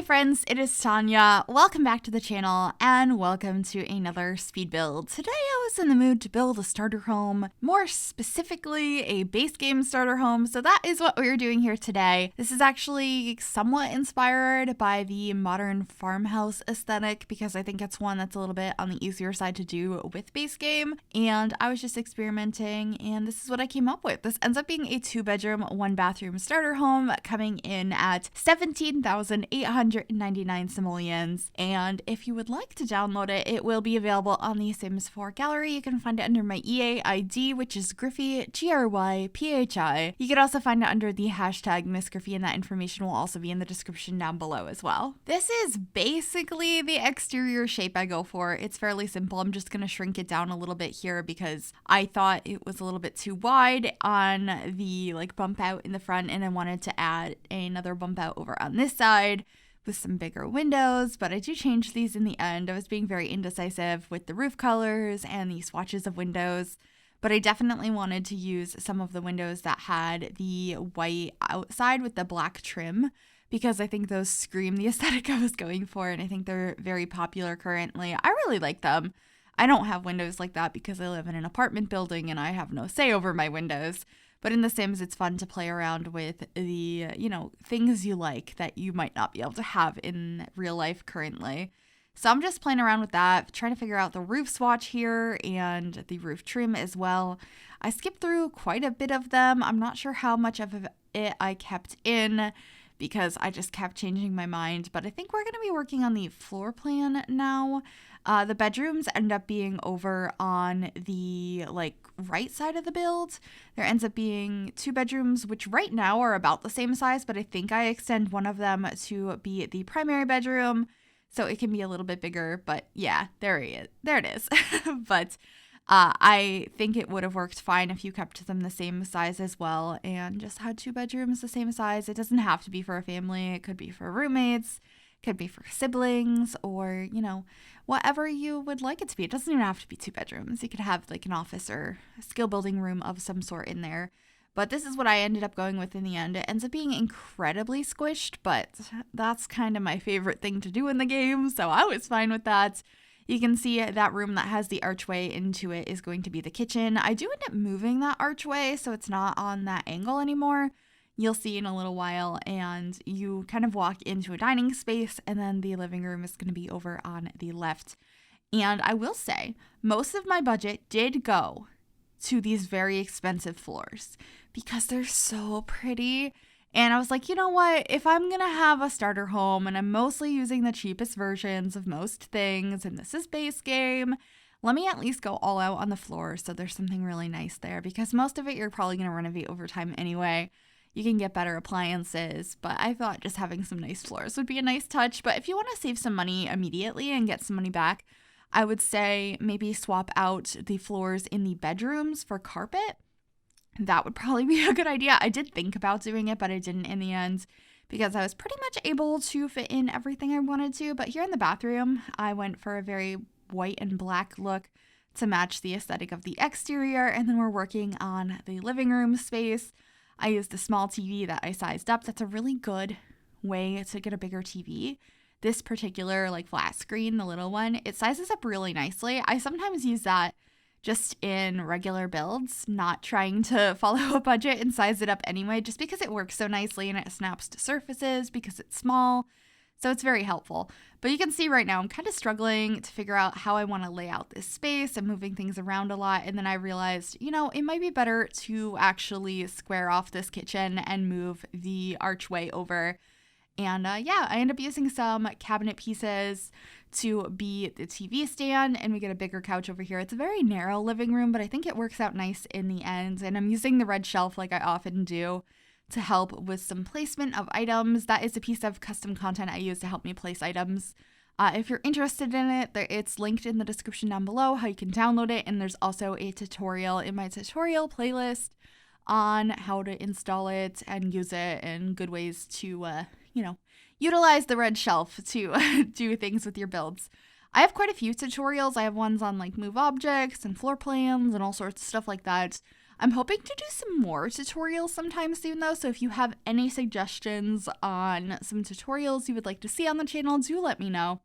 friends, it is Tanya. Welcome back to the channel and welcome to another speed build. Today I was in the mood to build a starter home, more specifically a base game starter home, so that is what we're doing here today. This is actually somewhat inspired by the modern farmhouse aesthetic because I think it's one that's a little bit on the easier side to do with base game, and I was just experimenting and this is what I came up with. This ends up being a 2-bedroom, 1-bathroom starter home coming in at 17,899 simoleons, and if you would like to download it, it will be available on the Sims 4 gallery. You can find it under my EA ID, which is Gryphi, Gryphi. You can also find it under the hashtag MissGryphi, and that information will also be in the description down below as well. This is basically the exterior shape I go for. It's fairly simple. I'm just going to shrink it down a little bit here because I thought it was a little bit too wide on the bump out in the front, and I wanted to add another bump out over on this side with some bigger windows, but I do change these in the end. I was being very indecisive with the roof colors and the swatches of windows, but I definitely wanted to use some of the windows that had the white outside with the black trim because I think those scream the aesthetic I was going for, and I think they're very popular currently. I really like them. I don't have windows like that because I live in an apartment building and I have no say over my windows. But in The Sims, it's fun to play around with the, things you like that you might not be able to have in real life currently. So I'm just playing around with that, trying to figure out the roof swatch here and the roof trim as well. I skipped through quite a bit of them. I'm not sure how much of it I kept in because I just kept changing my mind. But I think we're going to be working on the floor plan now. The bedrooms end up being over on the right side of the build. There ends up being 2 bedrooms, which right now are about the same size, but I think I extend one of them to be the primary bedroom, so it can be a little bit bigger. But yeah, there it is. But I think it would have worked fine if you kept them the same size as well and just had 2 bedrooms the same size. It doesn't have to be for a family. It could be for roommates. Could be for siblings, or whatever you would like it to be. It doesn't even have to be 2 bedrooms. You could have an office or a skill building room of some sort in there. But this is what I ended up going with in the end. It ends up being incredibly squished, but that's kind of my favorite thing to do in the game, so I was fine with that. You can see that room that has the archway into it is going to be the kitchen. I do end up moving that archway so it's not on that angle anymore. You'll see in a little while, and you kind of walk into a dining space, and then the living room is going to be over on the left. And I will say, most of my budget did go to these very expensive floors because they're so pretty. And I was like, you know what? If I'm going to have a starter home, and I'm mostly using the cheapest versions of most things, and this is base game, let me at least go all out on the floor so there's something really nice there, because most of it you're probably going to renovate over time anyway. You can get better appliances, but I thought just having some nice floors would be a nice touch. But if you want to save some money immediately and get some money back, I would say maybe swap out the floors in the bedrooms for carpet. That would probably be a good idea. I did think about doing it, but I didn't in the end because I was pretty much able to fit in everything I wanted to. But here in the bathroom, I went for a very white and black look to match the aesthetic of the exterior. And then we're working on the living room space. I used a small TV that I sized up. That's a really good way to get a bigger TV. This particular flat screen, the little one, it sizes up really nicely. I sometimes use that just in regular builds, not trying to follow a budget and size it up anyway, just because it works so nicely and it snaps to surfaces because it's small. So it's very helpful. But you can see right now I'm kind of struggling to figure out how I want to lay out this space. I'm moving things around a lot. And then I realized, it might be better to actually square off this kitchen and move the archway over. And I end up using some cabinet pieces to be the TV stand, and we get a bigger couch over here. It's a very narrow living room, but I think it works out nice in the end. And I'm using the red shelf like I often do to help with some placement of items. That is a piece of custom content I use to help me place items. If you're interested in it, it's linked in the description down below how you can download it, and there's also a tutorial in my tutorial playlist on how to install it and use it and good ways to, utilize the red shelf to do things with your builds. I have quite a few tutorials. I have ones on move objects and floor plans and all sorts of stuff like that. I'm hoping to do some more tutorials sometime soon though, so if you have any suggestions on some tutorials you would like to see on the channel, do let me know.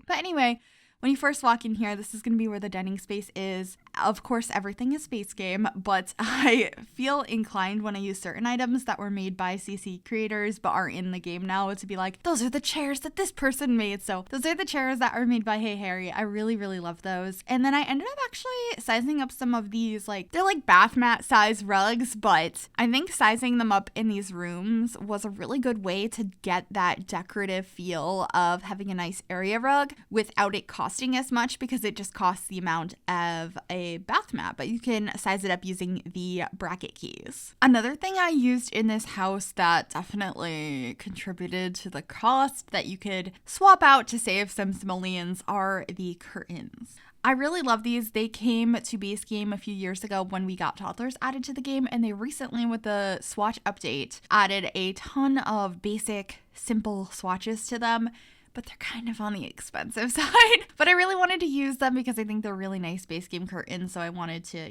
But anyway, when you first walk in here, this is going to be where the dining space is. Of course, everything is space game, but I feel inclined when I use certain items that were made by CC creators but are in the game now to be like, those are the chairs that this person made. So those are the chairs that are made by Hey Harry. I really, really love those. And then I ended up actually sizing up some of these, like, they're like bath mat size rugs, but I think sizing them up in these rooms was a really good way to get that decorative feel of having a nice area rug without it costing as much, because it just costs the amount of a bath mat, but you can size it up using the bracket keys. Another thing I used in this house that definitely contributed to the cost that you could swap out to save some simoleons are the curtains. I really love these. They came to base game a few years ago when we got toddlers added to the game, and they recently, with the swatch update, added a ton of basic, simple swatches to them. But they're kind of on the expensive side. But I really wanted to use them because I think they're really nice base game curtains. So I wanted to,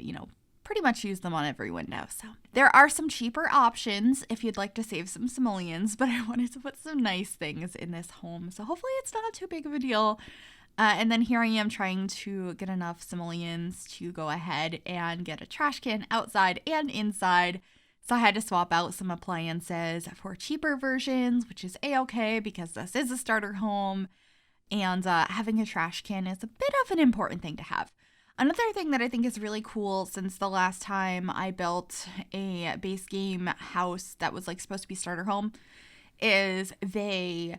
pretty much use them on every window. So there are some cheaper options if you'd like to save some simoleons, but I wanted to put some nice things in this home. So hopefully it's not too big of a deal. And then here I am trying to get enough simoleons to go ahead and get a trash can outside and inside. So I had to swap out some appliances for cheaper versions, which is a-okay because this is a starter home, and having a trash can is a bit of an important thing to have. Another thing that I think is really cool since the last time I built a base game house that was like supposed to be starter home is they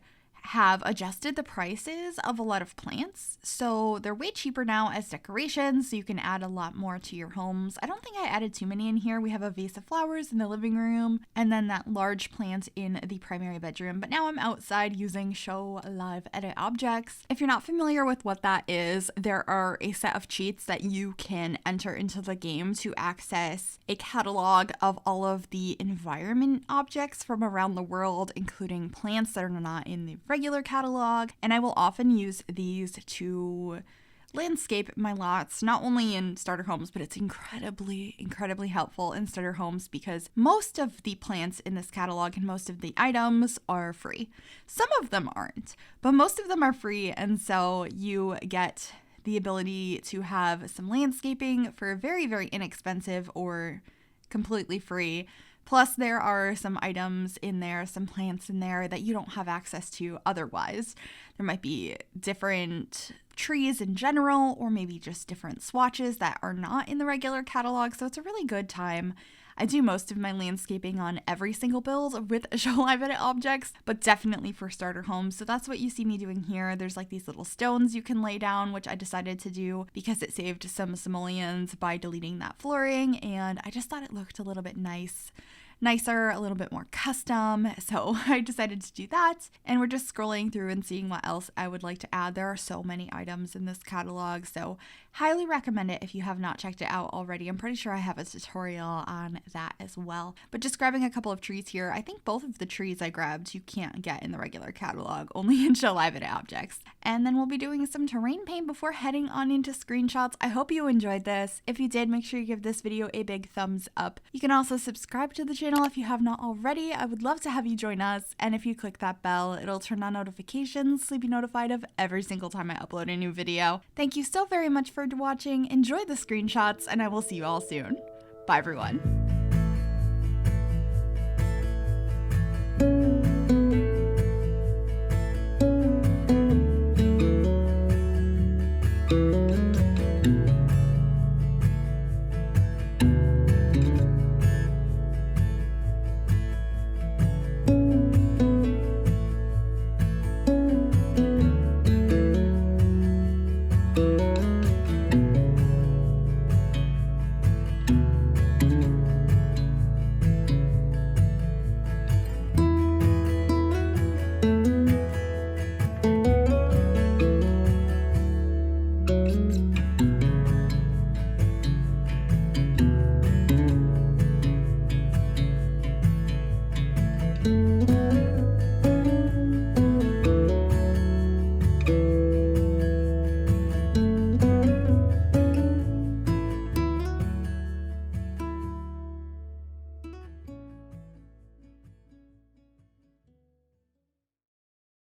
have adjusted the prices of a lot of plants. So they're way cheaper now as decorations, so you can add a lot more to your homes. I don't think I added too many in here. We have a vase of flowers in the living room and then that large plant in the primary bedroom. But now I'm outside using Show Live Edit Objects. If you're not familiar with what that is, there are a set of cheats that you can enter into the game to access a catalog of all of the environment objects from around the world, including plants that are not in the regular catalog, and I will often use these to landscape my lots, not only in starter homes, but it's incredibly helpful in starter homes because most of the plants in this catalog and most of the items are free. Some of them aren't, but most of them are free, and so you get the ability to have some landscaping for very, very inexpensive or completely free. Plus, there are some items in there, some plants in there that you don't have access to otherwise. There might be different trees in general, or maybe just different swatches that are not in the regular catalog, so it's a really good time. I do most of my landscaping on every single build with Show Live Edit Objects, but definitely for starter homes. So that's what you see me doing here. There's like these little stones you can lay down, which I decided to do because it saved some simoleons by deleting that flooring, and I just thought it looked a little bit nicer, a little bit more custom, so I decided to do that. And we're just scrolling through and seeing what else I would like to add. There are so many items in this catalog, so highly recommend it if you have not checked it out already. I'm pretty sure I have a tutorial on that as well. But just grabbing a couple of trees here, I think both of the trees I grabbed you can't get in the regular catalog, only in Show Live Edit Objects. And then we'll be doing some terrain paint before heading on into screenshots. I hope you enjoyed this. If you did, make sure you give this video a big thumbs up. You can also subscribe to the channel if you have not already. I would love to have you join us, and if you click that bell, it'll turn on notifications so you'll be notified of every single time I upload a new video. Thank you so very much for watching. Enjoy the screenshots, and I will see you all soon. Bye everyone.